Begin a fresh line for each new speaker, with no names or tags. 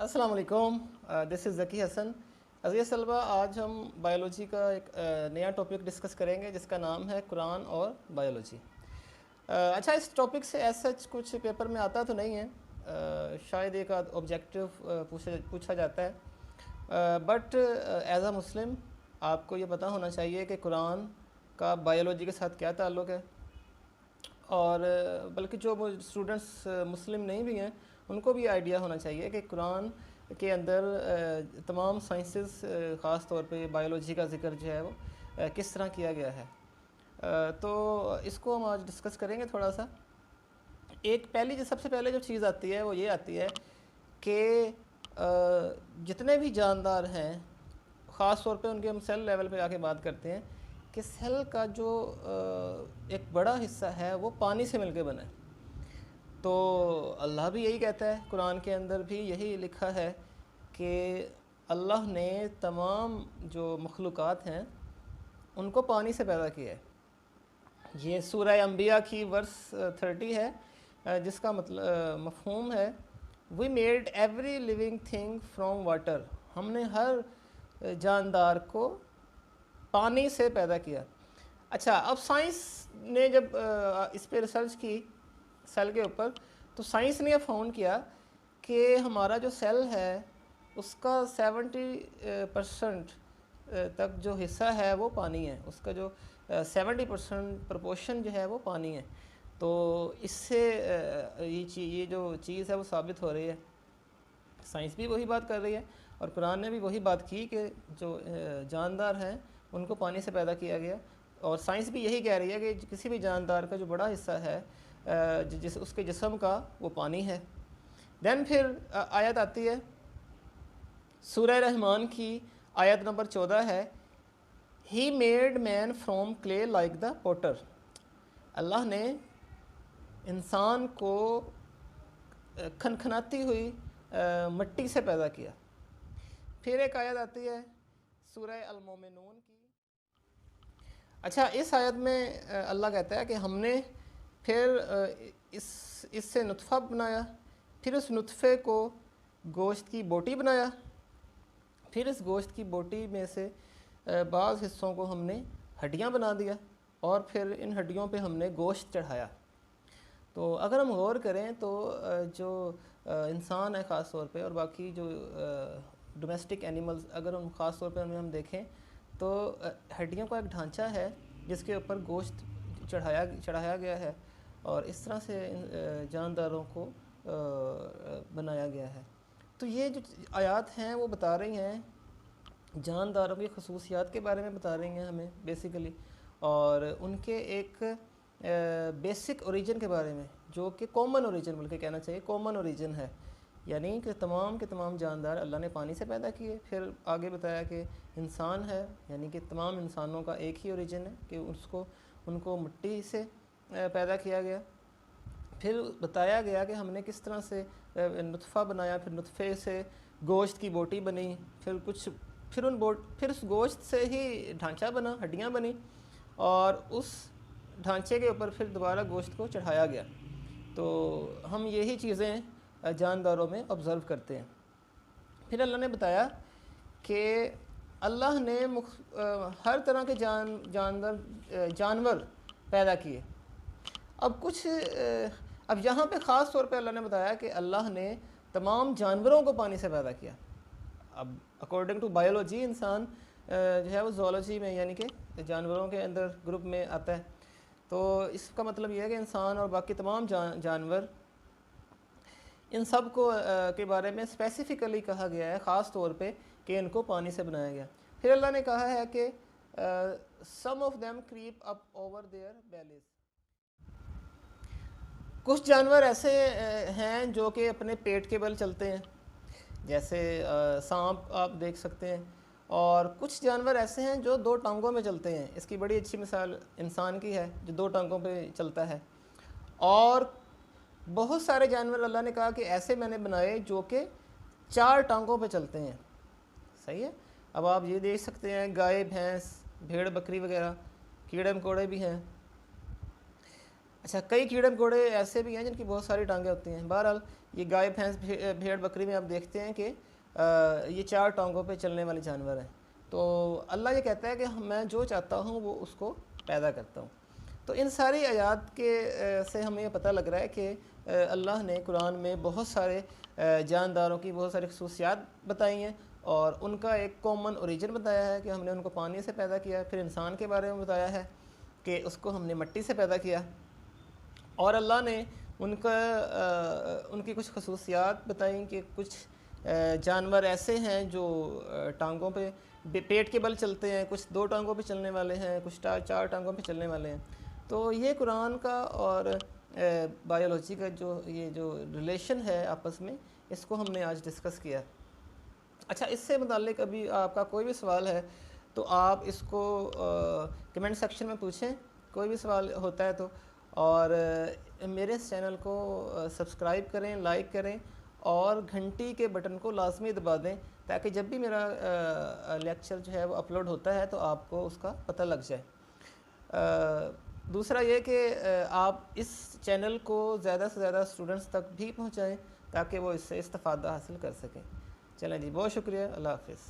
السلام علیکم. دس از ذکی حسن. عزیز طلبہ، آج ہم بایولوجی کا ایک نیا ٹاپک ڈسکس کریں گے جس کا نام ہے قرآن اور بایولوجی. اچھا، اس ٹاپک سے ایز سچ کچھ پیپر میں آتا تو نہیں ہے، شاید ایک آبجیکٹیو پوچھا جاتا ہے، بٹ ایز اے مسلم آپ کو یہ پتہ ہونا چاہیے کہ قرآن کا بایولوجی کے ساتھ کیا تعلق ہے. اور بلکہ جو اسٹوڈنٹس مسلم نہیں بھی ہیں ان کو بھی آئیڈیا ہونا چاہیے کہ قرآن کے اندر تمام سائنسز، خاص طور پہ بایولوجی کا ذکر جو ہے وہ کس طرح کیا گیا ہے. تو اس کو ہم آج ڈسکس کریں گے تھوڑا سا. سب سے پہلے جو چیز آتی ہے وہ یہ آتی ہے کہ جتنے بھی جاندار ہیں، خاص طور پہ ان کے ہم سیل لیول پہ آ کے بات کرتے ہیں کہ سیل کا جو ایک بڑا حصہ ہے وہ پانی سے مل کے بنا ہے. تو اللہ بھی یہی کہتا ہے، قرآن کے اندر بھی یہی لکھا ہے کہ اللہ نے تمام جو مخلوقات ہیں ان کو پانی سے پیدا کیا ہے. یہ سورہ انبیاء کی ورس 30 ہے، جس کا مفہوم ہے we made every living thing from water. ہم نے ہر جاندار کو پانی سے پیدا کیا. اچھا، اب سائنس نے جب اس پہ ریسرچ کی سیل کے اوپر، تو سائنس نے یہ فاؤنڈ کیا کہ ہمارا جو سیل ہے اس کا 70% تک جو حصہ ہے وہ پانی ہے. اس کا جو 70% پرپورشن جو ہے وہ پانی ہے. تو اس سے یہ جو چیز ہے وہ ثابت ہو رہی ہے. سائنس بھی وہی بات کر رہی ہے اور قرآن نے بھی وہی بات کی کہ جو جاندار ہیں ان کو پانی سے پیدا کیا گیا. اور سائنس بھی یہی کہہ رہی ہے کہ کسی بھی جاندار کا جو بڑا حصہ ہے اس کے جسم کا وہ پانی ہے. دین پھر آیت آتی ہے سورہ رحمان کی آیت نمبر 14 ہے، he made man from clay like the potter. Allah نے انسان کو کھنکھناتی ہوئی مٹی سے پیدا کیا. پھر ایک آیت آتی ہے سورہ المومنون کی. اچھا، اس آیت میں اللہ کہتا ہے کہ ہم نے پھر اس سے نطفہ بنایا، پھر اس نطفے کو گوشت کی بوٹی بنایا، پھر اس گوشت کی بوٹی میں سے بعض حصوں کو ہم نے ہڈیاں بنا دیا، اور پھر ان ہڈیوں پہ ہم نے گوشت چڑھایا. تو اگر ہم غور کریں تو جو انسان ہے خاص طور پہ، اور باقی جو ڈومیسٹک اینیملز اگر ہم خاص طور پہ ہم دیکھیں تو ہڈیوں کا ایک ڈھانچہ ہے جس کے اوپر گوشت چڑھایا گیا ہے، اور اس طرح سے جانداروں کو بنایا گیا ہے. تو یہ جو آیات ہیں وہ بتا رہی ہیں جانداروں کی خصوصیات کے بارے میں بتا رہی ہیں ہمیں بیسیکلی، اور ان کے ایک بیسک اوریجن کے بارے میں، جو کہ کامن اوریجن بلکہ کہنا چاہیے کامن اوریجن ہے. یعنی کہ تمام کے تمام جاندار اللہ نے پانی سے پیدا کیے. پھر آگے بتایا کہ انسان ہے، یعنی کہ تمام انسانوں کا ایک ہی اوریجن ہے کہ ان کو مٹی سے پیدا کیا گیا. پھر بتایا گیا کہ ہم نے کس طرح سے نطفہ بنایا، پھر نطفے سے گوشت کی بوٹی بنی، پھر اس گوشت سے ہی ڈھانچہ بنا، ہڈیاں بنی، اور اس ڈھانچے کے اوپر پھر دوبارہ گوشت کو چڑھایا گیا. تو ہم یہی چیزیں جانداروں میں آبزرو کرتے ہیں. پھر اللہ نے بتایا کہ اللہ نے ہر طرح کے جانور پیدا کیے. اب یہاں پہ خاص طور پہ اللہ نے بتایا کہ اللہ نے تمام جانوروں کو پانی سے پیدا کیا. اب اکارڈنگ ٹو بایولوجی انسان جو ہے وہ زوالوجی میں، یعنی کہ جانوروں کے اندر گروپ میں آتا ہے. تو اس کا مطلب یہ ہے کہ انسان اور باقی تمام جانور، ان سب کو کے بارے میں اسپیسیفکلی کہا گیا ہے خاص طور پہ کہ ان کو پانی سے بنایا گیا. پھر اللہ نے کہا ہے کہ some of them creep up over their bellies. کچھ جانور ایسے ہیں جو کہ اپنے پیٹ کے بل چلتے ہیں، جیسے سانپ آپ دیکھ سکتے ہیں. اور کچھ جانور ایسے ہیں جو 2 ٹانگوں میں چلتے ہیں. اس کی بڑی اچھی مثال انسان کی ہے جو 2 ٹانگوں پہ چلتا ہے. اور بہت سارے جانور اللہ نے کہا کہ ایسے میں نے بنائے جو کہ 4 ٹانگوں پہ چلتے ہیں. صحیح ہے. اب آپ یہ دیکھ سکتے ہیں گائے، بھینس، بھیڑ، بکری وغیرہ، کیڑے مکوڑے بھی ہیں. اچھا، کئی کیڑے مکوڑے ایسے بھی ہیں جن کی بہت ساری ٹانگیں ہوتی ہیں. بہرحال یہ گائے بھینس بھیڑ بکری میں آپ دیکھتے ہیں کہ یہ 4 ٹانگوں پہ چلنے والے جانور ہیں. تو اللہ یہ کہتا ہے کہ میں جو چاہتا ہوں وہ اس کو پیدا کرتا ہوں. تو ان ساری آیات کے سے ہمیں یہ پتہ لگ رہا ہے کہ اللہ نے قرآن میں بہت سارے جانداروں کی بہت ساری خصوصیات بتائی ہیں، اور ان کا ایک کامن اوریجن بتایا ہے کہ ہم نے ان کو پانی سے پیدا کیا. پھر انسان کے بارے میں بتایا ہے کہ اس کو ہم نے مٹی سے پیدا کیا، اور اللہ نے ان کی کچھ خصوصیات بتائیں کہ کچھ جانور ایسے ہیں جو ٹانگوں پہ پیٹ کے بل چلتے ہیں، کچھ 2 ٹانگوں پہ چلنے والے ہیں، کچھ 4 ٹانگوں پہ چلنے والے ہیں. تو یہ قرآن کا اور بایولوجی کا یہ جو ریلیشن ہے آپس میں، اس کو ہم نے آج ڈسکس کیا. اچھا، اس سے متعلق ابھی آپ کا کوئی بھی سوال ہے تو آپ اس کو کمنٹ سیکشن میں پوچھیں، کوئی بھی سوال ہوتا ہے تو. اور میرے اس چینل کو سبسکرائب کریں، لائک کریں، اور گھنٹی کے بٹن کو لازمی دبا دیں تاکہ جب بھی میرا لیکچر جو ہے وہ اپلوڈ ہوتا ہے تو آپ کو اس کا پتہ لگ جائے. دوسرا یہ کہ آپ اس چینل کو زیادہ سے زیادہ اسٹوڈنٹس تک بھی پہنچائیں تاکہ وہ اس سے استفادہ حاصل کر سکیں. چلیں جی، بہت شکریہ، اللہ حافظ.